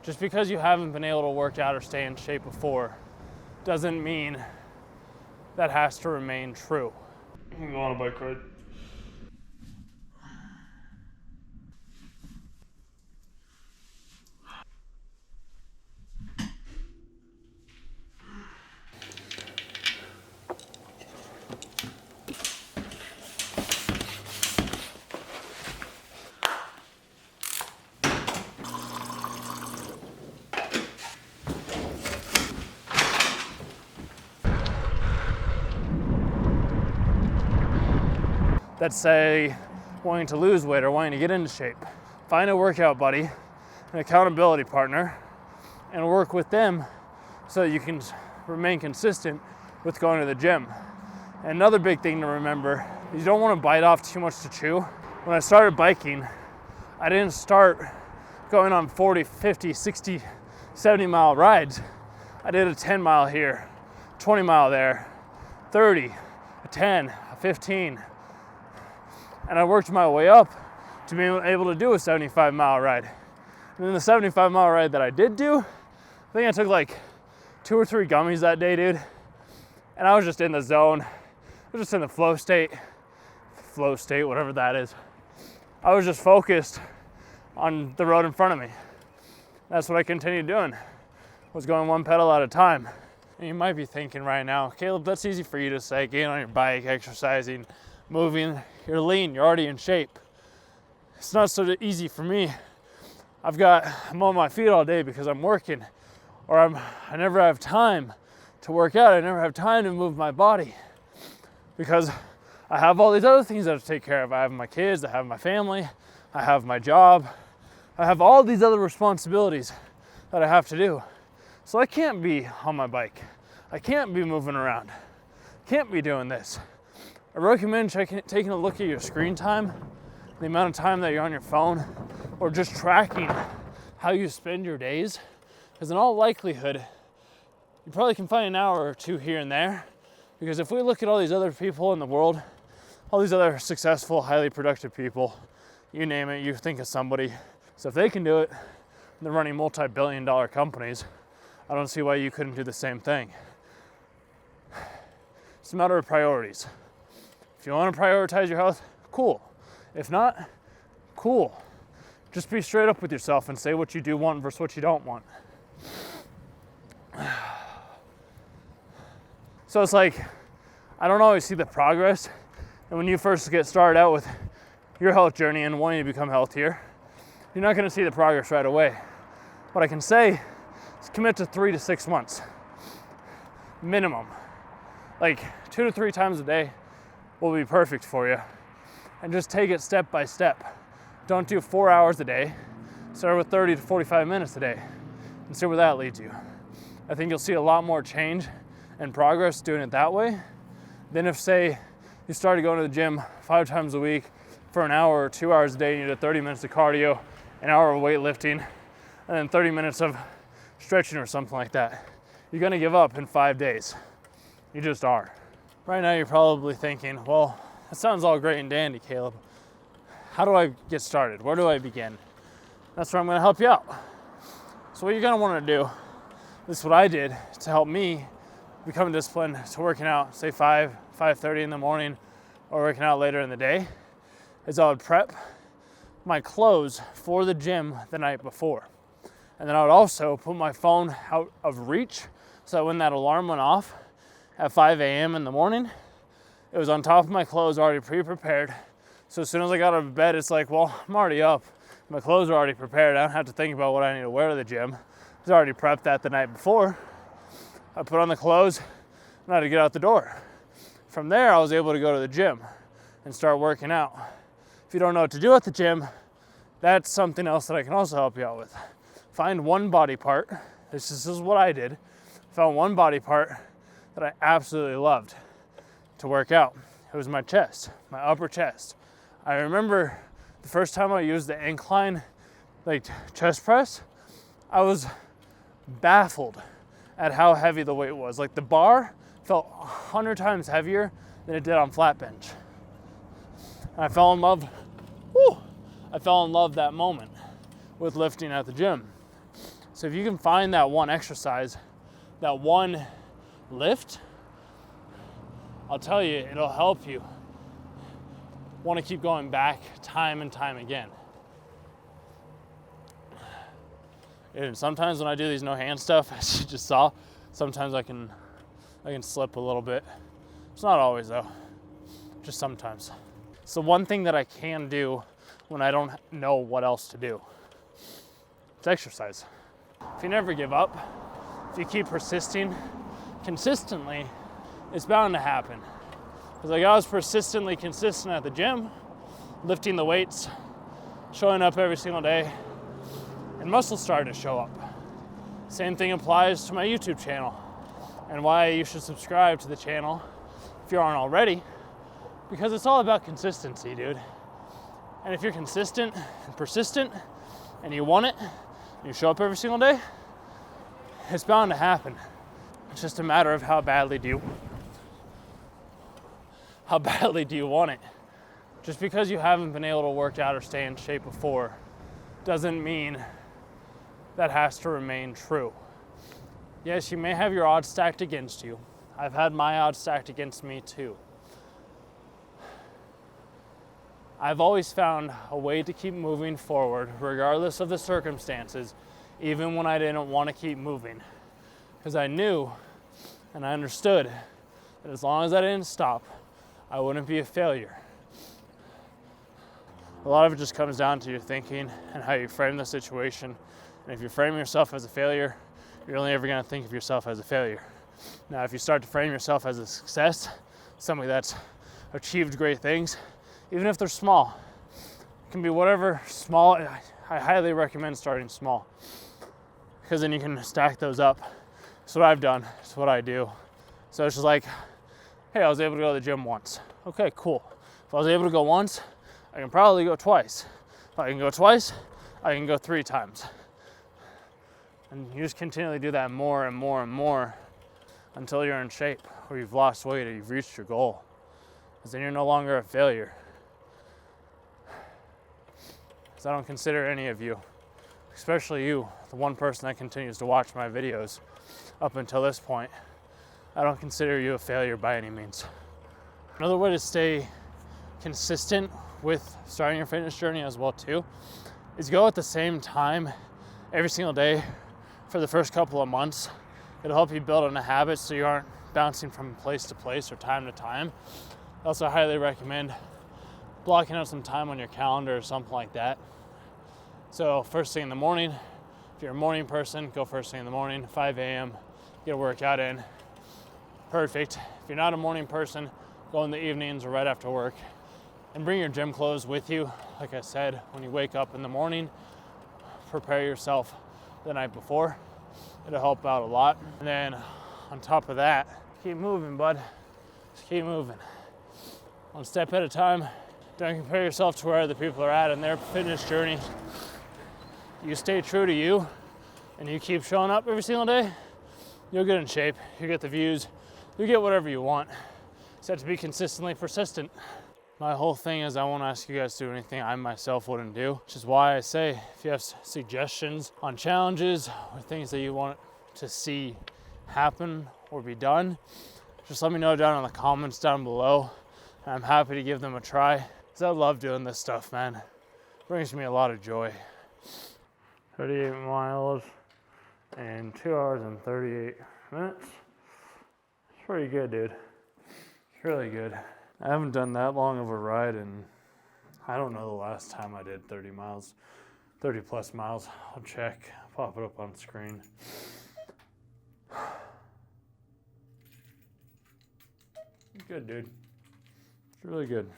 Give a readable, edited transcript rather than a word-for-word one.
Just because you haven't been able to work out or stay in shape before doesn't mean that has to remain true. I'm gonna go on a bike ride. That say wanting to lose weight or wanting to get into shape. Find a workout buddy, an accountability partner, and work with them so that you can remain consistent with going to the gym. And another big thing to remember is you don't want to bite off too much to chew. When I started biking, I didn't start going on 40, 50, 60, 70 mile rides. I did a 10 mile here, 20 mile there, 30, a 10, a 15. And I worked my way up to be able to do a 75 mile ride. And then the 75 mile ride that I did do, I think I took like 2 or 3 gummies that day, dude. And I was just in the zone. I was just in the flow state, whatever that is. I was just focused on the road in front of me. That's what I continued doing, was going one pedal at a time. And you might be thinking right now, Caleb, that's easy for you to say, getting on your bike, exercising, moving, you're lean, you're already in shape. It's not so easy for me. I'm on my feet all day because I'm working, or I never have time to work out. I never have time to move my body because I have all these other things I have to take care of. I have my kids, I have my family, I have my job. I have all these other responsibilities that I have to do. So I can't be on my bike. I can't be moving around. Can't be doing this. I recommend taking a look at your screen time, the amount of time that you're on your phone, or just tracking how you spend your days. Because in all likelihood, you probably can find an hour or two here and there. Because if we look at all these other people in the world, all these other successful, highly productive people, you name it, you think of somebody. So if they can do it, and they're running multi-billion-dollar companies, I don't see why you couldn't do the same thing. It's a matter of priorities. If you want to prioritize your health, cool. If not, cool. Just be straight up with yourself and say what you do want versus what you don't want. So it's like, I don't always see the progress. And when you first get started out with your health journey and wanting to become healthier, you're not going to see the progress right away. What I can say is commit to 3 to 6 months, minimum. Like 2 to 3 times a day will be perfect for you. And just take it step by step. Don't do 4 hours a day. Start with 30 to 45 minutes a day and see where that leads you. I think you'll see a lot more change and progress doing it that way than if, say, you started going to the gym 5 times a week for an hour or 2 hours a day and you did 30 minutes of cardio, an hour of weightlifting, and then 30 minutes of stretching or something like that. You're gonna give up in 5 days. You just are. Right now you're probably thinking, well, that sounds all great and dandy, Caleb. How do I get started? Where do I begin? That's where I'm gonna help you out. So what you're gonna wanna do, this is what I did to help me become disciplined to working out, say 5:30 in the morning, or working out later in the day, is I would prep my clothes for the gym the night before. And then I would also put my phone out of reach so that when that alarm went off at 5 a.m. in the morning, it was on top of my clothes already pre-prepared. So as soon as I got out of bed, it's like, well, I'm already up. My clothes are already prepared. I don't have to think about what I need to wear to the gym. I was already prepped that the night before. I put on the clothes and I had to get out the door. From there, I was able to go to the gym and start working out. If you don't know what to do at the gym, that's something else that I can also help you out with. Find one body part. This is what I did. Found one body part that I absolutely loved to work out. It was my chest, my upper chest. I remember the first time I used the incline chest press, I was baffled at how heavy the weight was. Like the bar felt 100 times heavier than it did on flat bench. And I fell in love that moment with lifting at the gym. So if you can find that one exercise, that one lift, I'll tell you, it'll help you want to keep going back time and time again. And sometimes when I do these no hand stuff, as you just saw, sometimes I can slip a little bit. It's not always though, just sometimes. So one thing that I can do when I don't know what else to do, it's exercise. If you never give up, if you keep persisting consistently, it's bound to happen. Because like I was persistently consistent at the gym, lifting the weights, showing up every single day, and muscles started to show up. Same thing applies to my YouTube channel and why you should subscribe to the channel if you aren't already, because it's all about consistency, dude. And if you're consistent and persistent and you want it, and you show up every single day, it's bound to happen. It's just a matter of how badly do you want it. Just because you haven't been able to work out or stay in shape before doesn't mean that has to remain true. Yes, you may have your odds stacked against you. I've had my odds stacked against me too. I've always found a way to keep moving forward regardless of the circumstances, even when I didn't want to keep moving. Because I knew and I understood that as long as I didn't stop, I wouldn't be a failure. A lot of it just comes down to your thinking and how you frame the situation. And if you frame yourself as a failure, you're only ever going to think of yourself as a failure. Now, if you start to frame yourself as a success, somebody that's achieved great things, even if they're small, it can be whatever small. I highly recommend starting small, because then you can stack those up. That's what I've done. It's what I do. So it's just like, hey, I was able to go to the gym once. Okay, cool. If I was able to go once, I can probably go twice. If I can go twice, I can go 3 times. And you just continually do that more and more and more until you're in shape, or you've lost weight, or you've reached your goal. Because then you're no longer a failure. Because I don't consider any of you, especially you, the one person that continues to watch my videos up until this point, I don't consider you a failure by any means. Another way to stay consistent with starting your fitness journey as well too, is go at the same time every single day for the first couple of months. It'll help you build on a habit so you aren't bouncing from place to place or time to time. I also highly recommend blocking out some time on your calendar or something like that. So first thing in the morning, if you're a morning person, go first thing in the morning, 5 a.m., get a workout in. Perfect. If you're not a morning person, go in the evenings or right after work. And bring your gym clothes with you. Like I said, when you wake up in the morning, prepare yourself the night before. It'll help out a lot. And then on top of that, keep moving, bud. Just keep moving. One step at a time. Don't compare yourself to where other people are at in their fitness journey. You stay true to you and you keep showing up every single day, you'll get in shape. You get the views. You get whatever you want. Just have to be consistently persistent. My whole thing is I won't ask you guys to do anything I myself wouldn't do, which is why I say if you have suggestions on challenges or things that you want to see happen or be done, just let me know down in the comments down below. And I'm happy to give them a try, because I love doing this stuff, man. It brings me a lot of joy. 38 miles in 2 hours and 38 minutes. It's pretty good, dude. It's really good. I haven't done that long of a ride, and I don't know the last time I did 30 plus miles. I'll check, pop it up on screen. Good, dude. It's really good.